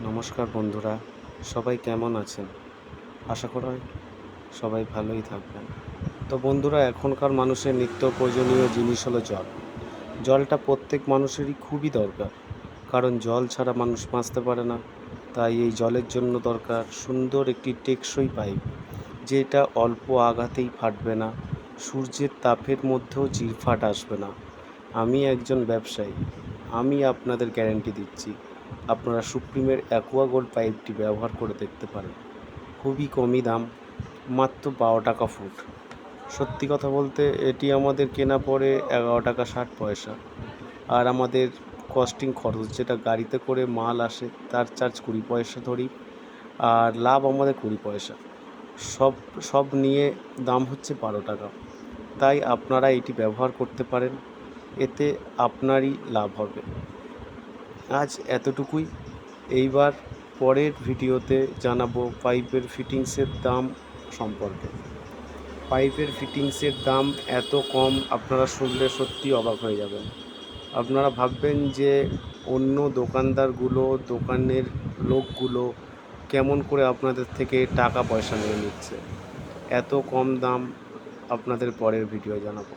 নমস্কার বন্ধুরা, সবাই কেমন আছেন? আশা করি সবাই ভালোই থাকবেন। তো বন্ধুরা, এখনকার মানুষের নিত্য প্রয়োজনীয় জিনিস হলো জল। জলটা প্রত্যেক মানুষেরই খুবই দরকার, কারণ জল ছাড়া মানুষ বাঁচতে পারে না। তাই এই জলের জন্য দরকার সুন্দর একটি টেকসই পাইপ, যেটা অল্প আঘাতেই ফাটবে না, সূর্যের তাপের মধ্যেও চিরফাট আসবে না। আমি একজন ব্যবসায়ী, আমি আপনাদের গ্যারান্টি দিচ্ছি, আপনারা সুপ্রিমের অ্যাকোয়াগোল্ড পাইপটি ব্যবহার করে দেখতে পারেন। খুবই কমই দাম, মাত্র 12 টাকা ফুট। সত্যি কথা বলতে এটি আমাদের কেনা পড়ে 11 টাকা 60 পয়সা, আর আমাদের কস্টিং খরচ, যেটা গাড়িতে করে মাল আসে তার চার্জ 20 পয়সা ধরি, আর লাভ আমাদের 20 পয়সা। সব সব নিয়ে দাম হচ্ছে 12 টাকা। তাই আপনারা এটি ব্যবহার করতে পারেন, এতে আপনারই লাভ হবে। আজ এতটুকুই। এইবার পরের ভিডিওতে জানাবো পাইপের ফিটিংসের দাম সম্পর্কে। পাইপের ফিটিংসের দাম এত কম, আপনারা শুনলে সত্যি অবাক হয়ে যাবেন। আপনারা ভাববেন যে অন্য দোকানের লোকগুলো কেমন করে আপনাদের থেকে টাকা পয়সা নিয়ে নিচ্ছে। এত কম দাম আপনাদের পরের ভিডিও জানাবো।